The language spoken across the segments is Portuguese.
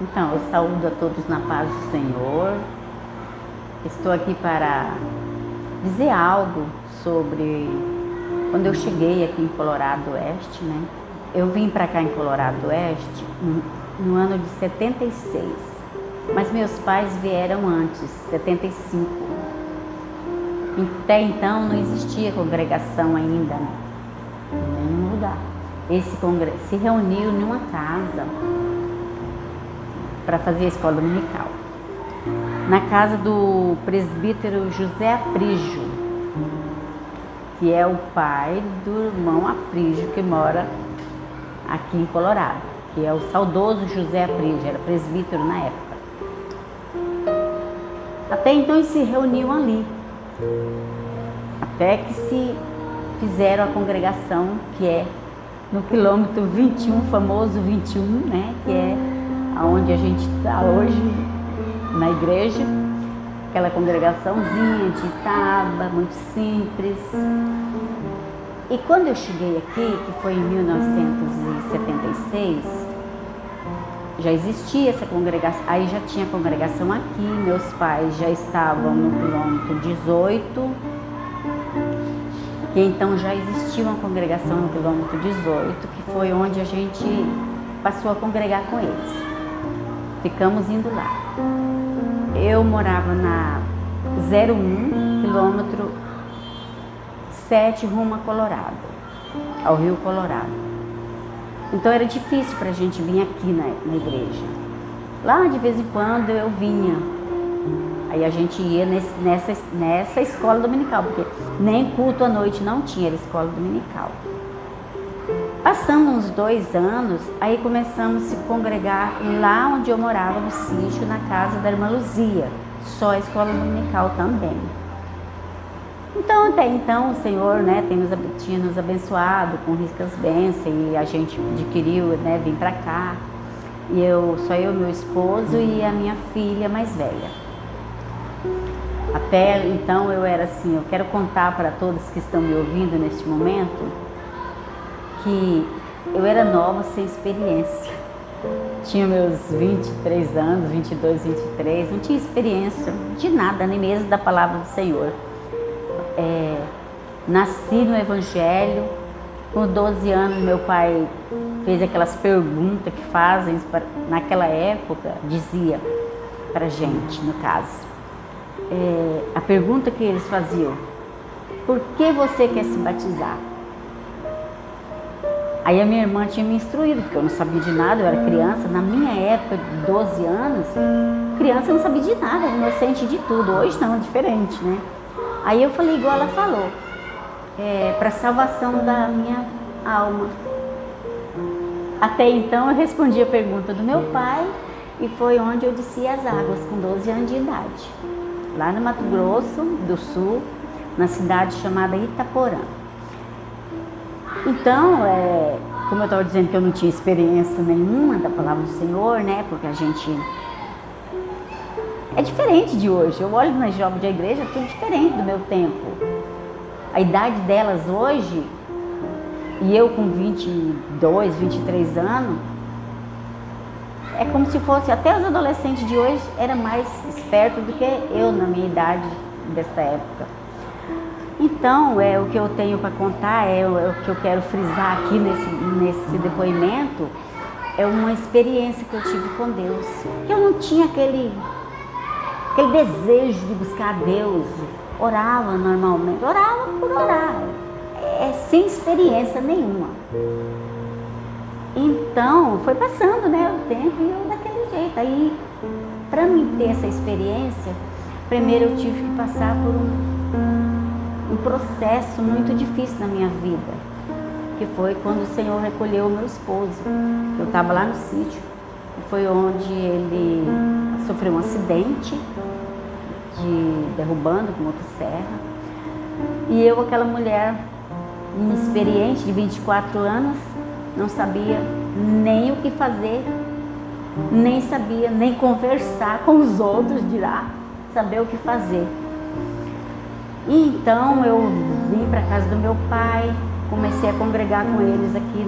Então, eu saúdo a todos na paz do Senhor. Estou aqui para dizer algo sobre quando eu cheguei aqui em Colorado Oeste, né? Eu vim para cá em Colorado Oeste no ano de 76, mas meus pais vieram antes, 75. Até então não existia congregação ainda, né? Em nenhum lugar. Esse congresso se reuniu em uma casa para fazer a escola dominical, na casa do presbítero José Aprígio, que é o pai do irmão Aprígio, que mora aqui em Colorado, que é o saudoso José Aprígio, era presbítero na época. Até então eles se reuniam ali, até que se fizeram a congregação, que é no quilômetro 21, famoso 21, né, que é onde a gente está hoje, na igreja, aquela congregaçãozinha de tábua, muito simples. E quando eu cheguei aqui, que foi em 1976, já existia essa congregação, aí já tinha congregação aqui, meus pais já estavam no quilômetro 18, que então já existia uma congregação no quilômetro 18, que foi onde a gente passou a congregar com eles. Ficamos indo lá. Eu morava na 01, quilômetro 7, rumo a Colorado, ao Rio Colorado. Então era difícil para a gente vir aqui na igreja. Lá de vez em quando eu vinha. Aí a gente ia nessa escola dominical, porque nem culto à noite não tinha, era escola dominical. Passando uns 2 anos, aí começamos a se congregar lá onde eu morava, no sítio, na casa da irmã Luzia, só a escola dominical também. Então, até então, o Senhor, né, tinha nos abençoado com ricas bênçãos, e a gente adquiriu, né, vim para cá, e só eu, meu esposo e a minha filha mais velha. Até então eu era assim, eu quero contar para todos que estão me ouvindo neste momento, que eu era nova, sem experiência. Tinha meus 23 anos, 22, 23, não tinha experiência de nada, nem mesmo da palavra do Senhor. Nasci no Evangelho, com 12 anos meu pai fez aquelas perguntas que fazem, naquela época, dizia pra gente, no caso. A pergunta que eles faziam: por que você quer se batizar? Aí a minha irmã tinha me instruído, porque eu não sabia de nada, eu era criança. Na minha época, de 12 anos, criança não sabia de nada, era inocente de tudo. Hoje não, é diferente, né? Aí eu falei igual ela falou, para a salvação da minha alma. Até então eu respondi a pergunta do meu pai, e foi onde eu desci as águas, com 12 anos de idade. Lá no Mato Grosso do Sul, na cidade chamada Itaporã. Então, como eu estava dizendo que eu não tinha experiência nenhuma da palavra do Senhor, né? Porque a gente é diferente de hoje. Eu olho nas jovens da igreja, tudo diferente do meu tempo. A idade delas hoje, e eu com 22, 23 anos, é como se fosse, até os adolescentes de hoje era mais esperto do que eu na minha idade dessa época. Então, o que eu tenho para contar, o que eu quero frisar aqui nesse depoimento, é uma experiência que eu tive com Deus. Eu não tinha aquele desejo de buscar Deus, orava normalmente, orava por orar, sem experiência nenhuma. Então, foi passando, né, o tempo, e eu daquele jeito. Aí, para mim ter essa experiência, primeiro eu tive que passar por um processo muito difícil na minha vida, que foi quando o Senhor recolheu o meu esposo. Eu estava lá no sítio, e foi onde ele sofreu um acidente, derrubando com motosserra, e eu, aquela mulher inexperiente de 24 anos, não sabia nem o que fazer, nem sabia nem conversar com os outros, dirá saber o que fazer. E então eu vim para casa do meu pai, comecei a congregar com eles aqui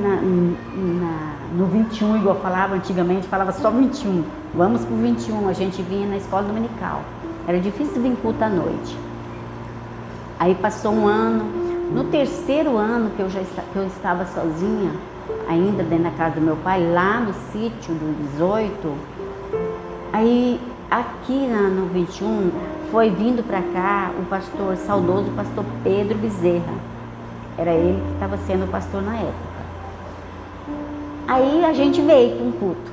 no 21, igual eu falava antigamente, falava só 21. Vamos pro 21, a gente vinha na escola dominical. Era difícil vir culto à noite. Aí passou um ano, no terceiro ano que eu estava sozinha, ainda dentro da casa do meu pai, lá no sítio do 18, aí aqui no 21, foi vindo para cá o pastor, saudoso pastor Pedro Bezerra. Era ele que estava sendo o pastor na época. Aí a gente veio para um culto.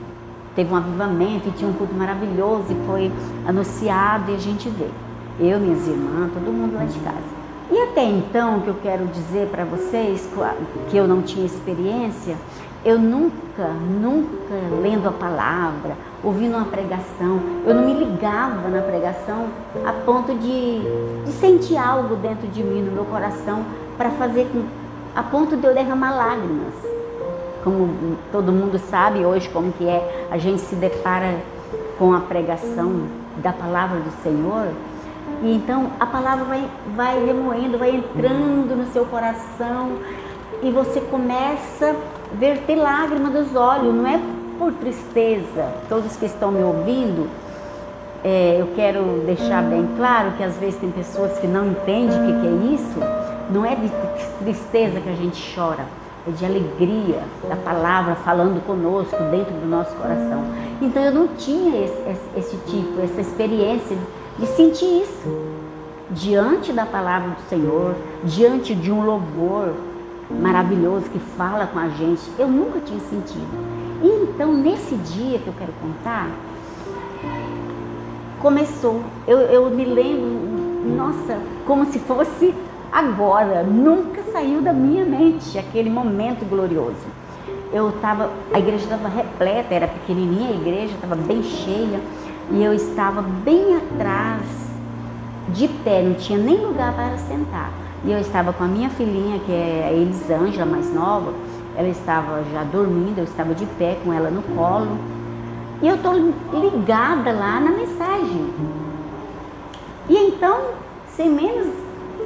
Teve um avivamento e tinha um culto maravilhoso e foi anunciado e a gente veio. Eu, minhas irmãs, todo mundo lá de casa. E até então, o que eu quero dizer para vocês, que eu não tinha experiência, eu nunca lendo a palavra, ouvindo uma pregação, eu não me ligava na pregação a ponto de sentir algo dentro de mim, no meu coração, para fazer a ponto de eu derramar lágrimas. Como todo mundo sabe hoje como que é, a gente se depara com a pregação da palavra do Senhor, e então a palavra vai remoendo, vai entrando no seu coração, e você começa a verter lágrimas dos olhos, não é por tristeza. Todos que estão me ouvindo, eu quero deixar bem claro que às vezes tem pessoas que não entendem o que é isso. Não é de tristeza que a gente chora, é de alegria da palavra falando conosco dentro do nosso coração. Então eu não tinha essa experiência de sentir isso diante da palavra do Senhor, diante de um louvor maravilhoso que fala com a gente. Eu nunca tinha sentido. E então nesse dia que eu quero contar, começou. Eu me lembro, nossa, como se fosse agora, nunca saiu da minha mente aquele momento glorioso. A igreja estava repleta, era pequenininha a igreja, estava bem cheia, e eu estava bem atrás, de pé, não tinha nem lugar para sentar. E eu estava com a minha filhinha, que é a Elisângela, mais nova, ela estava já dormindo, eu estava de pé com ela no colo, e eu estou ligada lá na mensagem. E então, sem menos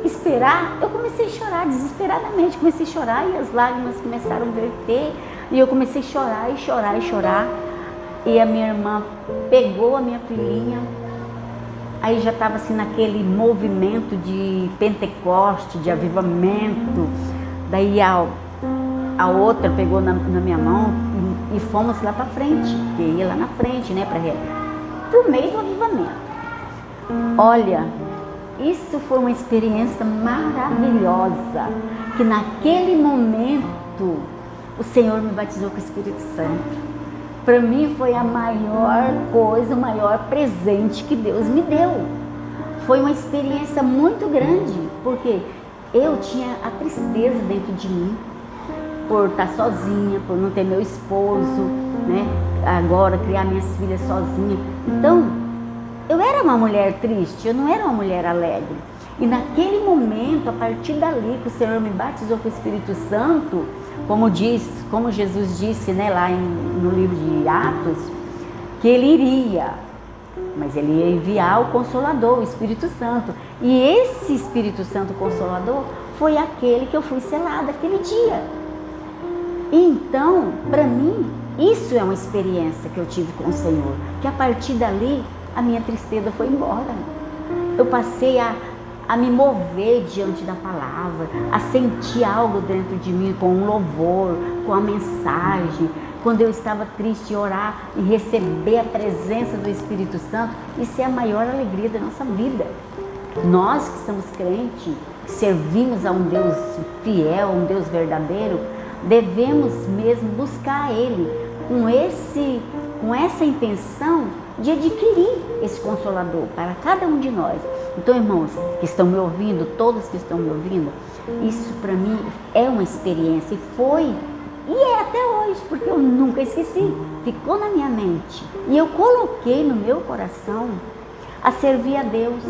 esperar, eu comecei a chorar desesperadamente, comecei a chorar e as lágrimas começaram a verter, e eu comecei a chorar e chorar e chorar, e a minha irmã pegou a minha filhinha, aí já estava assim naquele movimento de Pentecoste, de avivamento, daí a outra pegou na minha mão e fomos lá para frente, que ia lá na frente, né, para o meio do avivamento. Olha, isso foi uma experiência maravilhosa, que naquele momento o Senhor me batizou com o Espírito Santo. Para mim foi a maior coisa, o maior presente que Deus me deu. Foi uma experiência muito grande, porque eu tinha a tristeza dentro de mim, por estar sozinha, por não ter meu esposo, né? Agora criar minhas filhas sozinha. Então, eu era uma mulher triste, eu não era uma mulher alegre. E naquele momento, a partir dali que o Senhor me batizou com o Espírito Santo, como Jesus disse, né, lá no livro de Atos, que Ele iria, mas Ele ia enviar o Consolador, o Espírito Santo. E esse Espírito Santo Consolador foi aquele que eu fui selada aquele dia. Então, para mim, isso é uma experiência que eu tive com o Senhor, que a partir dali, a minha tristeza foi embora. Eu passei a me mover diante da palavra, a sentir algo dentro de mim com um louvor, com a mensagem. Quando eu estava triste, orar e receber a presença do Espírito Santo, isso é a maior alegria da nossa vida. Nós que somos crentes, que servimos a um Deus fiel, um Deus verdadeiro, devemos mesmo buscar Ele com essa intenção de adquirir esse Consolador para cada um de nós. Então, irmãos que estão me ouvindo, todos que estão me ouvindo, isso para mim é uma experiência, e foi, e é até hoje, porque eu nunca esqueci, ficou na minha mente. E eu coloquei no meu coração a servir a Deus,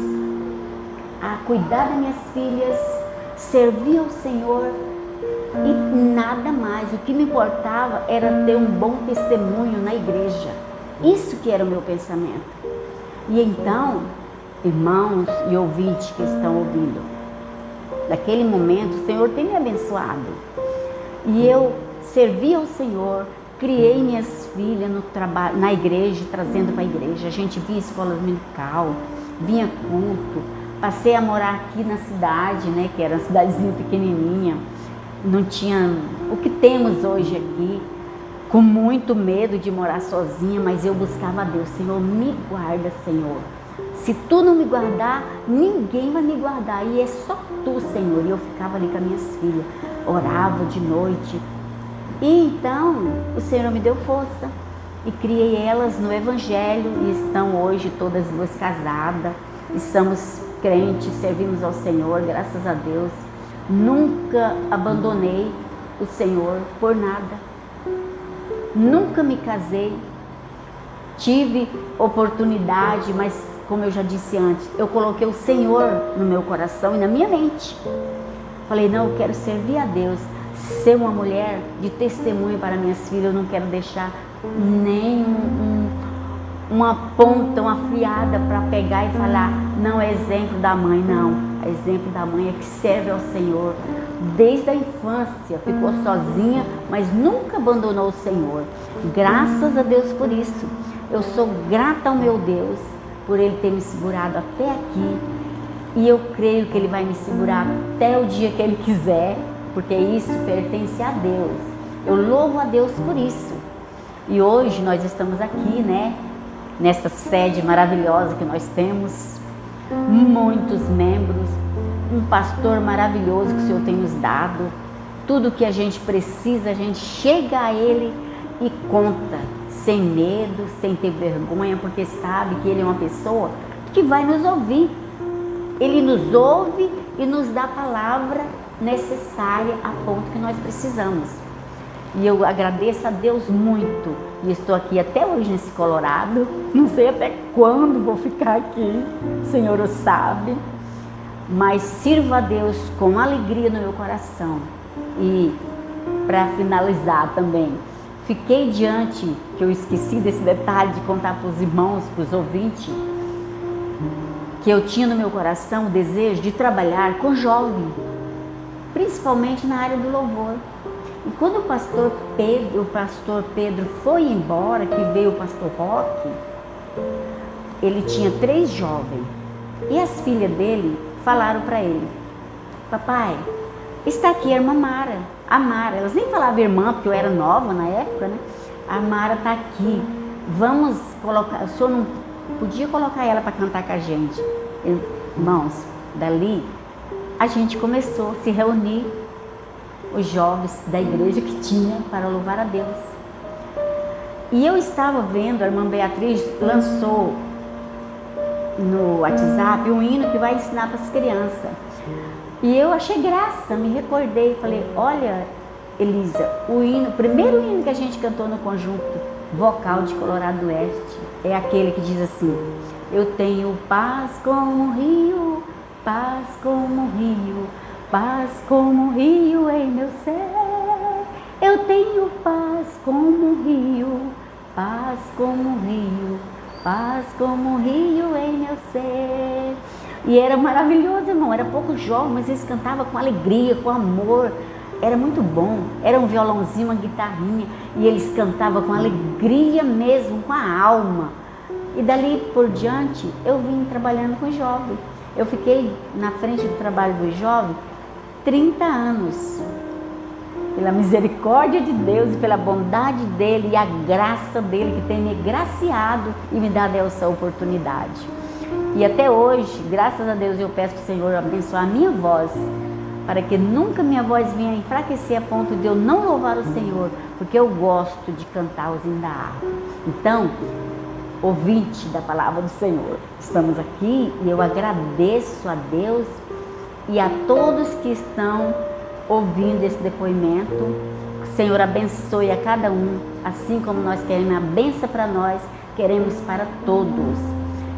a cuidar das minhas filhas, servir ao Senhor, e nada mais. O que me importava era ter um bom testemunho na igreja. Isso que era o meu pensamento. E então, irmãos e ouvintes que estão ouvindo, naquele momento o Senhor tem me abençoado. E eu servi ao Senhor, criei minhas filhas no trabalho, na igreja, trazendo para a igreja. A gente vinha escola dominical, vinha culto. Passei a morar aqui na cidade, né, que era uma cidadezinha pequenininha. Não tinha o que temos hoje aqui. Com muito medo de morar sozinha, mas eu buscava a Deus. Senhor, me guarda, Senhor. Se tu não me guardar, ninguém vai me guardar. E é só tu, Senhor. E eu ficava ali com as minhas filhas, orava de noite. E então, o Senhor me deu força. E criei elas no Evangelho. E estão hoje todas duas casadas. E somos crentes, servimos ao Senhor, graças a Deus. Nunca abandonei o Senhor por nada. Nunca me casei. Tive oportunidade, mas como eu já disse antes, eu coloquei o Senhor no meu coração e na minha mente. Falei, não, eu quero servir a Deus, ser uma mulher de testemunho para minhas filhas. Eu não quero deixar nem uma ponta, uma fiada para pegar e falar, não é exemplo da mãe, não. É exemplo da mãe é que serve ao Senhor. Desde a infância, ficou sozinha, mas nunca abandonou o Senhor. Graças a Deus por isso. Eu sou grata ao meu Deus, por Ele ter me segurado até aqui. E eu creio que Ele vai me segurar até o dia que Ele quiser, porque isso pertence a Deus. Eu louvo a Deus por isso. E hoje nós estamos aqui, né? Nessa sede maravilhosa que nós temos. Muitos membros. Um pastor maravilhoso que o Senhor tem nos dado. Tudo que a gente precisa, a gente chega a Ele e conta, sem medo, sem ter vergonha, porque sabe que Ele é uma pessoa que vai nos ouvir. Ele nos ouve e nos dá a palavra necessária a ponto que nós precisamos. E eu agradeço a Deus muito. E estou aqui até hoje nesse Colorado. Não sei até quando vou ficar aqui, o Senhor o sabe. Mas sirvo a Deus com alegria no meu coração. E para finalizar também, fiquei diante, que eu esqueci desse detalhe de contar para os irmãos, para os ouvintes, que eu tinha no meu coração o desejo de trabalhar com jovem, principalmente na área do louvor. E quando o pastor Pedro foi embora, que veio o pastor Roque, ele tinha 3 jovens. E as filhas dele falaram para ele, papai, está aqui a irmã Mara. A Mara, elas nem falavam irmã, porque eu era nova na época, né? A Mara está aqui. Vamos colocar, o senhor não podia colocar ela para cantar com a gente? Irmãos, dali a gente começou a se reunir, os jovens da igreja que tinha para louvar a Deus. E eu estava vendo, a irmã Beatriz lançou no WhatsApp um hino que vai ensinar para as crianças. E eu achei graça, me recordei, falei, olha, Elisa, o primeiro hino que a gente cantou no conjunto vocal de Colorado do Oeste é aquele que diz assim, eu tenho paz como um rio, paz como um rio, paz como um rio em meu ser. Eu tenho paz como um rio, paz como um rio, paz como um rio em meu ser. E era maravilhoso, irmão, era pouco jovem, mas eles cantavam com alegria, com amor, era muito bom, era um violãozinho, uma guitarrinha, e eles cantavam com alegria mesmo, com a alma. E dali por diante, eu vim trabalhando com jovens. Eu fiquei na frente do trabalho dos jovens 30 anos. Pela misericórdia de Deus e pela bondade dEle e a graça dEle que tem me graciado e me dado essa oportunidade. E até hoje, graças a Deus, eu peço que o Senhor abençoe a minha voz, para que nunca minha voz venha enfraquecer a ponto de eu não louvar o Senhor, porque eu gosto de cantar os hinos da harpa. Então, ouvinte da palavra do Senhor, estamos aqui e eu agradeço a Deus e a todos que estão ouvindo esse depoimento. O Senhor abençoe a cada um, assim como nós queremos a bênção para nós, queremos para todos.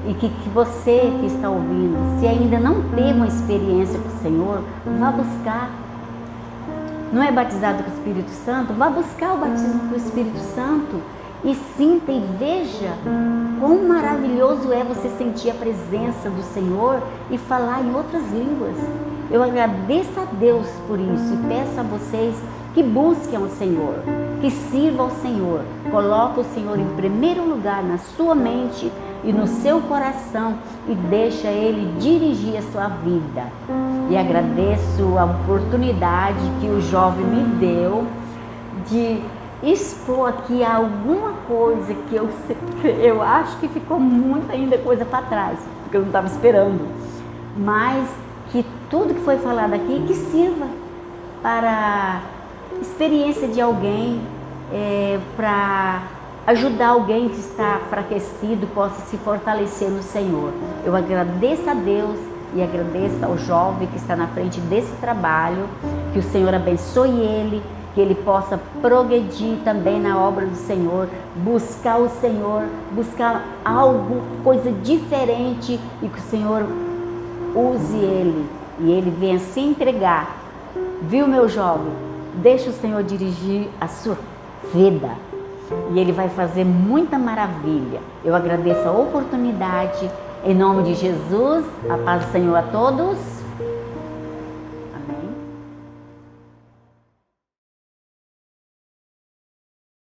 E que você que está ouvindo, se ainda não teve uma experiência com o Senhor, vá buscar. Não é batizado com o Espírito Santo? Vá buscar o batismo com o Espírito Santo e sinta e veja quão maravilhoso é você sentir a presença do Senhor e falar em outras línguas. Eu agradeço a Deus por isso e peço a vocês que busque ao Senhor, que sirva ao Senhor, coloque o Senhor em primeiro lugar na sua mente e no seu coração e deixa Ele dirigir a sua vida. E agradeço a oportunidade que o jovem me deu de expor aqui alguma coisa que eu acho que ficou muita ainda coisa para trás, porque eu não estava esperando, mas que tudo que foi falado aqui que sirva para experiência de alguém, para ajudar alguém que está enfraquecido, possa se fortalecer no Senhor. Eu agradeço a Deus e agradeço ao jovem que está na frente desse trabalho, que o Senhor abençoe ele, que ele possa progredir também na obra do Senhor, buscar o Senhor, buscar algo, coisa diferente e que o Senhor use ele e ele venha se entregar. Viu, meu jovem? Deixa o Senhor dirigir a sua vida e Ele vai fazer muita maravilha. Eu agradeço a oportunidade. Em nome de Jesus, a paz do Senhor a todos.